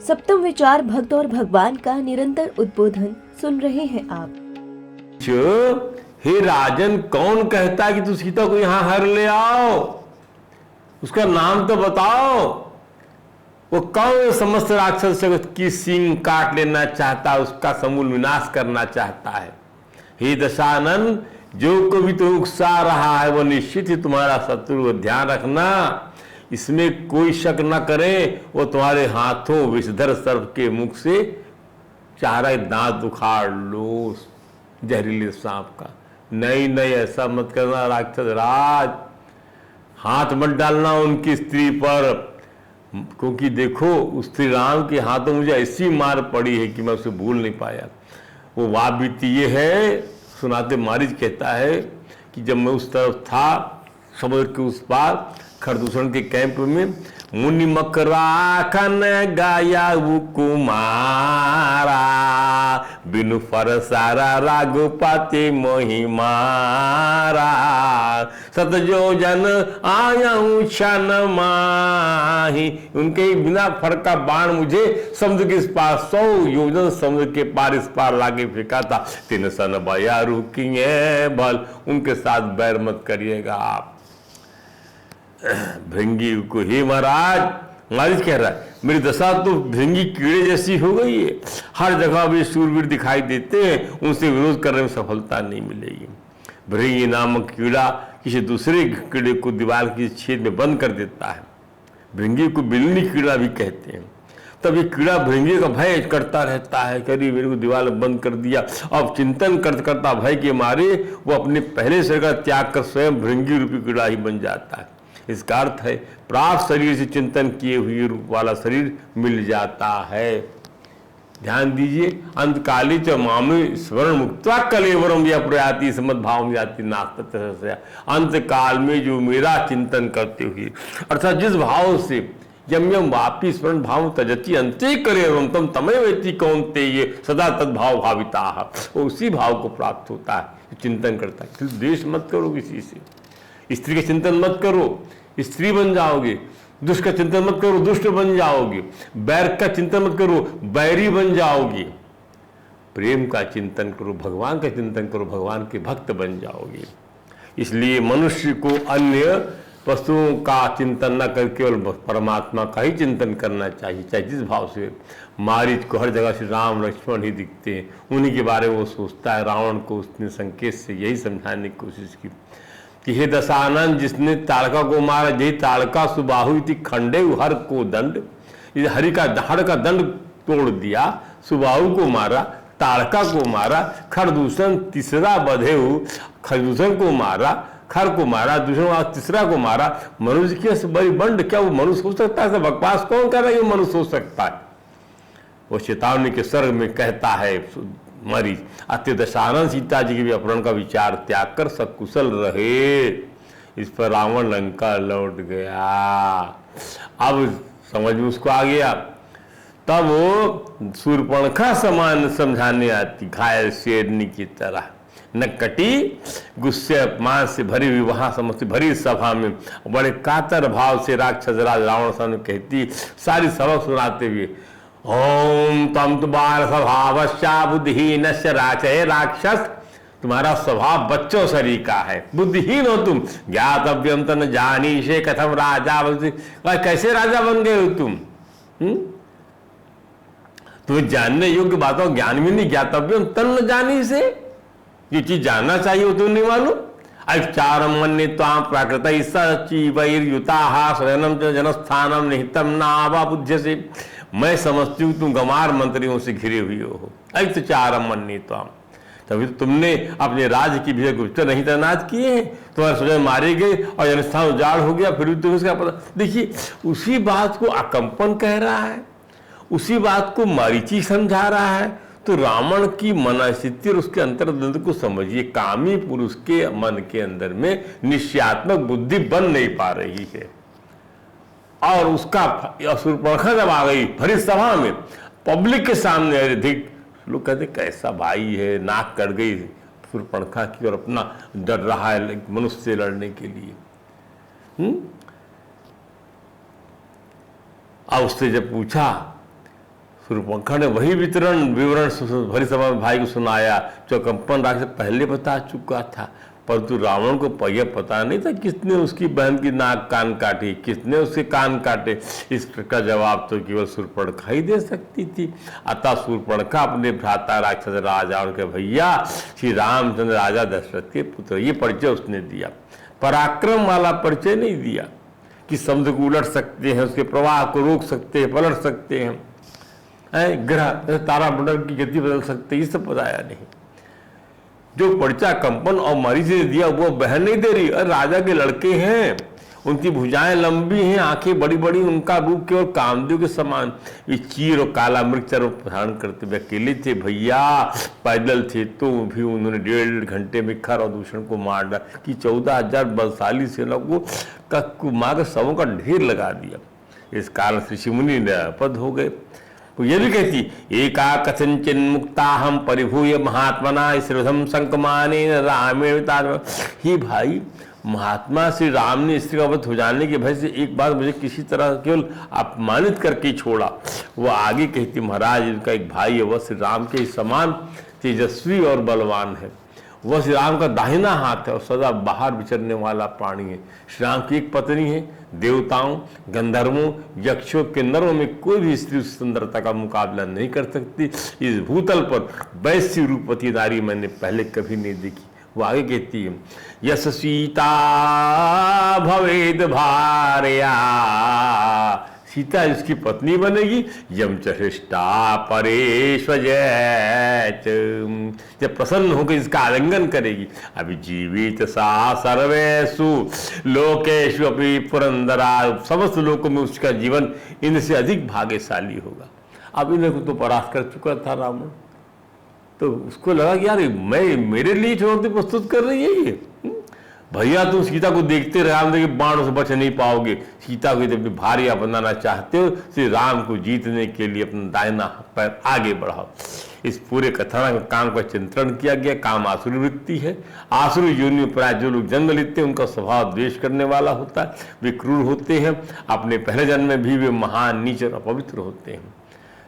सप्तम विचार भक्त और भगवान का निरंतर उद्बोधन सुन रहे हैं आप। हे राजन, कौन कहता है कि तू सीता को यहां हर ले आओ? उसका नाम तो बताओ। वो कौन समस्त राक्षस जगत की सींग काट लेना चाहता, उसका समूल विनाश करना चाहता है? हे दशानन, जो कभी तो उकसा रहा है वो निश्चित ही तुम्हारा शत्रु। ध्यान रखना, इसमें कोई शक न करे, वो तुम्हारे हाथों विषधर सर्प के मुख से चाह रहा है दांत उखाड़ लो, जहरीले सांप का। नहीं नहीं, ऐसा मत करना राक्षस राज, हाथ मत डालना उनकी स्त्री पर, क्योंकि देखो उस श्री राम के हाथों मुझे ऐसी मार पड़ी है कि मैं उसे भूल नहीं पाया। वो वाह बीती ये है, सुनाते मारिच कहता है कि जब मैं उस तरफ था समुद्र के उस पार खरदूषण के कैंप में, मुनि मकराखन गाया वो कुमारा, बिनु फरसारा राघुपति मोहि मारा, सतजोजन आया क्षण माही। उनके बिना फरका बाण मुझे समुद्र के इस पार 100 योजन समुद्र के पार इस पार लाके फेंका था। तीन सन बया रुकिए बल, उनके साथ बैर मत करिएगा आप। भृंगी को, हे महाराज, मारिच कह रहा है मेरी दशा तो भृंगी कीड़े जैसी हो गई है। हर जगह भी शूरवीर दिखाई देते हैं, उनसे विरोध करने में सफलता नहीं मिलेगी। भृंगी नामक कीड़ा किसी दूसरे कीड़े को दीवार की छेद में बंद कर देता है। भृंगी को बिल्ली कीड़ा भी कहते हैं। तब ये कीड़ा भृंगी का भय करता रहता है, करीब मेरे को दीवार बंद कर दिया। अब चिंतन करता भय के मारे वो अपने पहले शरीर का त्याग कर स्वयं भृंगी रूपी कीड़ा ही बन जाता है। इसका अर्थ है प्राप्त शरीर से चिंतन किए हुए रूप वाला शरीर मिल जाता है। ध्यान दीजिए, अंतकाली च मामि स्मरण मुक्त्वा कलेवरम या प्रयाति समद्भाव जाति नास्ते। अंत काल में जो मेरा चिंतन करते हुए, अर्थात जिस भाव से यम यम वापी स्मरण भाव तजति अंते कलेवरम तम तमय वेति कौनते ये सदा तद्भाव भाविता, उसी भाव को प्राप्त होता है चिंतन करता है। द्वेष मत करो किसी से, स्त्री का चिंतन मत करो, स्त्री बन जाओगे। दुष्ट का चिंतन मत करो, दुष्ट बन जाओगे। बैर का चिंतन मत करो, बैरी बन जाओगे। प्रेम का चिंतन करो, भगवान का चिंतन करो, भगवान के भक्त बन जाओगे। इसलिए मनुष्य को अन्य वस्तुओं का चिंतन न कर केवल परमात्मा का ही चिंतन करना चाहिए। चाहे जिस भाव से मारिच को हर जगह से राम लक्ष्मण ही दिखते हैं, उन्हीं के बारे में वो सोचता है। रावण को उसने संकेत से यही समझाने की कोशिश की कि हे दशानन, जिसने ताड़का को मारा, जय ताड़का सुबाहु इति खंडे हर को दंड, हरि का हर का दंड तोड़ दिया, सुबाहु को मारा, ताड़का को मारा, खरदूषण तीसरा बधेहु, खरदूषण को मारा, खर को मारा, दूसरा तीसरा को मारा। मनुष्य की बड़ी बंड, क्या वो मनुष्य हो सकता है? बकवास कौन कर रहा है? ये मनुष्य हो सकता है? वो चेतावनी के स्वर्ग में कहता है मरीच, अत्य दशानन सीता जी के भी अपहरण का विचार त्याग कर सकुशल रहे। इस पर रावण लंका लौट गया। अब समझ में उसको आ गया। तब वो शूर्पणखा समान समझाने आती, घायल शेरनी की तरह न कटी, गुस्से अपमान से भरी हुई वहां समझती भरी सभा में बड़े कातर भाव से राक्षस राज रावण सामने कहती, सारी सबक सुनाते हुए, ओम तम तुबार स्वभावश्या बुद्धिहीन राचय राक्षस, तुम्हारा स्वभाव बच्चों सरी का है, बुद्धिहीन हो तुम। ज्ञातव्यम तन जानी से कथम राजा, कैसे राजा बन गए हो तुम? तुम्हें जानने योग्य बातों ज्ञान भी नहीं। ज्ञातव्यम तन जानी से, ये चीज जानना चाहिए वो तुम नहीं मालूम। अचारम मन्य ताम प्राकृत सचीवैर्युता स्वयं जनस्थानम निहितम नावा बुद्ध से, मैं समझती हूँ तुम गमार मंत्रियों से घिरे हुए हो। अचारम मन्य ताम, तभी तो तुमने अपने राज्य की भी गुप्तचर नहीं तैनात किए हैं, तुम्हारे स्वजन मारे गए और जनस्थान उजाड़ हो गया, फिर भी तुम्हें इसका पता। देखिए, उसी बात को अकंपन कह रहा है, उसी बात को मारीची समझा रहा है। तो रावण की मनस्थिति और उसके अंतर्द्वंद को समझिए। कामी पुरुष के मन के अंदर में निश्चयात्मक बुद्धि बन नहीं पा रही है, और उसका शूर्पणखा जब आ गई भरी सभा में, पब्लिक के सामने, अधिक लोग कहते कैसा भाई है, नाक कट गई शूर्पणखा की और अपना डर रहा है मनुष्य से लड़ने के लिए। अब उससे जब पूछा शूर्पणखा ने वही विवरण भरी सभा में भाई को सुनाया जो कंपन राक्षस पहले बता चुका था, परंतु रावण को यह पता नहीं था किसने उसकी बहन की नाक कान काटी, किसने उसके कान काटे। इसका जवाब तो केवल शूर्पणखा ही दे सकती थी। अतः शूर्पणखा अपने भ्राता राक्षस राजा और के भैया श्री रामचंद्र राजा दशरथ के पुत्र, ये परिचय उसने दिया। पराक्रम वाला परिचय नहीं दिया कि समुद्र को उलट सकते हैं, उसके प्रवाह को रोक सकते हैं, पलट सकते हैं, ग्रह तारामंडल की गति बदल सकते, ये सब बताया नहीं। जो परिचय कंपन और मरीजी ने दिया वो बहन नहीं दे रही, अरे राजा के लड़के हैं, उनकी भुजाएं लंबी हैं, आंखें बड़ी बड़ी, उनका रूप केवल कामदेव के समान। ये चीर और काला मृग चर्म धारण करते हुए अकेले थे भैया, पैदल थे, तो भी उन्होंने 1.5 घंटे में खर और दूषण को मार डाला कि 14,000 बलशाली सेना को मार कर शवों का ढेर लगा दिया। इस कारण ऋषि मुनि निरापद हो गए। वो ये भी कहती, एका कथंचिन मुक्ता हम परिभूय महात्मना श्रीधम संकमाने रामेण। ही भाई, महात्मा श्री राम ने स्त्री का वध हो जाने के भय से एक बार मुझे किसी तरह केवल अपमानित करके छोड़ा। वो आगे कहती, महाराज इनका एक भाई है, वह श्री राम के समान तेजस्वी और बलवान है। वह श्री राम का दाहिना हाथ है और सदा बाहर विचरने वाला प्राणी है। श्री राम की एक पत्नी है, देवताओं, गंधर्वों, यक्षों, किन्नरों में कोई भी स्त्री उस सुंदरता का मुकाबला नहीं कर सकती। इस भूतल पर वैसी रूपवती नारी मैंने पहले कभी नहीं देखी। वो आगे कहती है, यश सीता भवेद भार्या, सीता इसकी पत्नी बनेगी, यम च हृष्टा परेश्वज, जब प्रसन्न होकर इसका आलिंगन करेगी। अभी जीवित सा सर्वेषु लोकेषु अपि पुरंदरा, समस्त लोकों में उसका जीवन इनसे अधिक भाग्यशाली होगा। अब इन्हें को तो परास्त कर चुका था रावण, तो उसको लगा कि यार मेरे लिए चुनौती प्रस्तुत कर रही है ये। भैया तुम सीता को देखते राम के बाणों से बच नहीं पाओगे, सीता को जब भार्या बनाना चाहते हो श्री राम को जीतने के लिए अपना दाहिना पैर आगे बढ़ाओ। इस पूरे कथानक में काम का चिंतन किया गया। काम आसुरी वृत्ति है। आसुरी योनि में प्राय जो लोग जन्म लेते हैं उनका स्वभाव द्वेष करने वाला होता है, वे क्रूर होते हैं, अपने पहले जन्म में भी वे महान, नीच और अपवित्र होते हैं।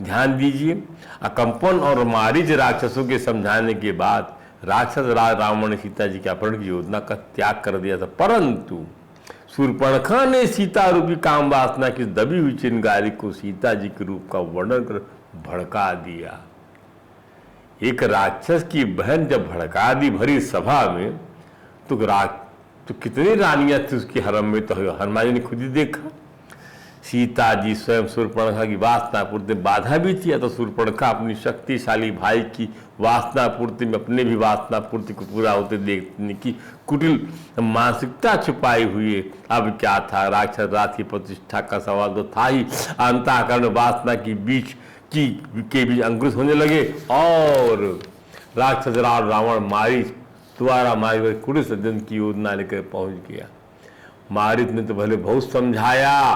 ध्यान दीजिए, अकंपन और मारीच राक्षसों के समझाने के बाद राक्षस राज रावण ने सीता जी के अपहरण की योजना का त्याग कर दिया था, परंतु शूर्पणखा ने सीता रूपी काम वासना की दबी हुई चिंगारी को सीता जी के रूप का वर्णन कर भड़का दिया। एक राक्षस की बहन जब भड़का दी भरी सभा में, तो कितनी रानियां थी उसके हरम में, तो हनुमान जी ने खुद ही देखा। सीता जी स्वयं शूर्पणखा की वासना पूर्ति में बाधा भी थी, तो शूर्पणखा अपनी शक्तिशाली भाई की वासना पूर्ति में अपने भी वासना पूर्ति को पूरा होते देखने की कुटिल मानसिकता छुपाई हुई है। अब क्या था, राक्षस राज की प्रतिष्ठा का सवाल तो था ही, अंतःकरण वासना की बीच के बीच अंकुरित होने लगे और राक्षस राज रावण मारीच द्वारा मारी कुटिल सज्जन की योजना लेकर पहुंच गया। मारीच ने तो भले बहुत समझाया,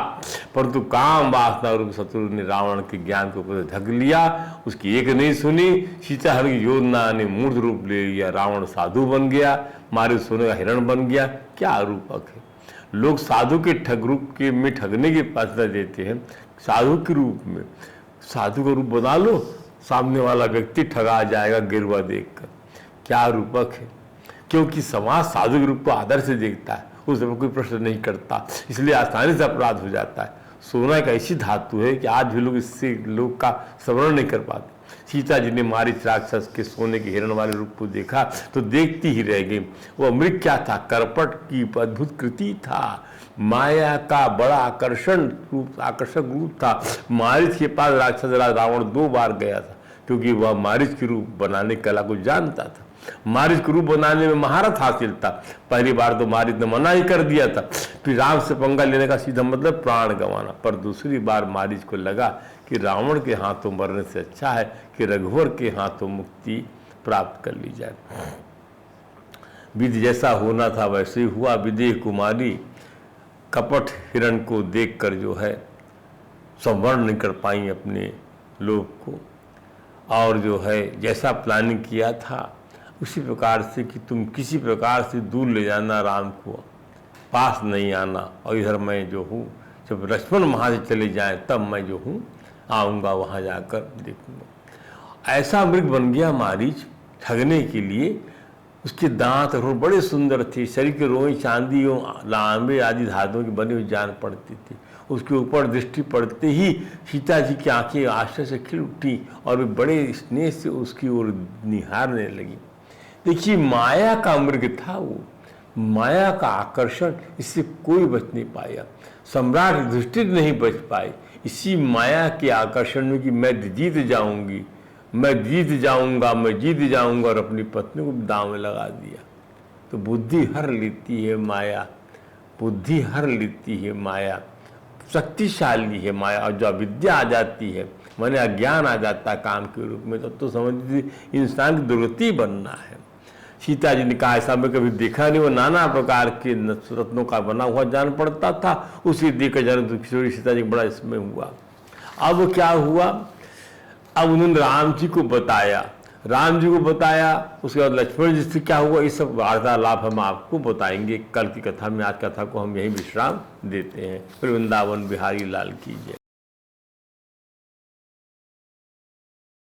परंतु काम वासना रूप शत्रु ने रावण के ज्ञान को ऊपर ढक लिया, उसकी एक नहीं सुनी। सीता हरण की योजना ने मूर्त रूप ले लिया, रावण साधु बन गया, मारीच सोने का हिरण बन गया। क्या रूपक है। लोग साधु के ठग रूप के में ठगने की पात्रता देते हैं, साधु के रूप में साधु का रूप बना लो, सामने वाला व्यक्ति ठगा जाएगा गिरवा देखकर। क्या रूपक है, क्योंकि समाज साधु के रूप को आदर से देखता है, उस समय कोई प्रश्न नहीं करता, इसलिए आसानी से अपराध हो जाता है। सोना एक ऐसी धातु है कि आज भी लोग इससे लोग का स्मरण नहीं कर पाते। सीता जी ने मारीच राक्षस के सोने के हिरण वाले रूप को देखा तो देखती ही रह गई। वह मृग क्या था, करपट की अद्भुत कृति था, माया का बड़ा आकर्षक रूप था। मारीच के पास राक्षस रावण 2 बार गया था, क्योंकि वह मारीच के रूप बनाने की कला को जानता था, मारीच को रूप बनाने में महारत हासिल था। पहली बार तो मारीच ने मना ही कर दिया था, फिर राम से पंगा लेने का सीधा मतलब प्राण गंवाना। पर दूसरी बार मारीच को लगा कि रावण के हाथों मरने से अच्छा है कि रघुवर के हाथों मुक्ति प्राप्त कर ली जाए। विधि जैसा होना था वैसे ही हुआ। विदेह कुमारी कपट हिरण को देखकर जो है संवरण नहीं कर पाई अपने लोग को, और जो है जैसा प्लानिंग किया था उसी प्रकार से कि तुम किसी प्रकार से दूर ले जाना राम को, पास नहीं आना, और इधर मैं जो हूँ जब लक्ष्मण वहाँ से चले जाएं तब मैं जो हूँ आऊँगा वहाँ जाकर देखूँगा। ऐसा मृग बन गया मारीच ठगने के लिए। उसके दांत और बड़े सुंदर थे, शरीर के रोए चांदियों लांबे आदि धातुओं की बनी हुई जान पड़ती थी। उसके ऊपर दृष्टि पड़ते ही सीता जी की आंखें आश्चर्य से खिल उठी और वे बड़े स्नेह से उसकी ओर निहारने लगी। देखिए, माया का मृग था वो, माया का आकर्षण, इससे कोई बच नहीं पाया। सम्राट युधिष्ठिर नहीं बच पाए इसी माया के आकर्षण में कि मैं जीत जाऊंगी, मैं जीत जाऊंगा, मैं जीत जाऊंगा, और अपनी पत्नी को दांव में लगा दिया। तो बुद्धि हर लेती है माया, बुद्धि हर लेती है माया, शक्तिशाली है माया। और जो अविद्या आ जाती है, माने अज्ञान आ जाता है काम के रूप में, तो समझ लीजिए इंसान की दुर्गति बनना है। सीता जी ने कहा ऐसा मैं कभी देखा नहीं, वो नाना प्रकार के रत्नों का बना हुआ जान पड़ता था, उसी देखकर जान तो किशोरी सीता जी बड़ा इसमें हुआ। अब क्या हुआ, अब उन्होंने राम जी को बताया, राम जी को बताया, उसके बाद लक्ष्मण जी से क्या हुआ, ये सब वार्तालाप हम आपको बताएंगे कल की कथा में। आज कथा को हम यहीं विश्राम देते हैं। फिर वृंदावन बिहारी लाल की जय।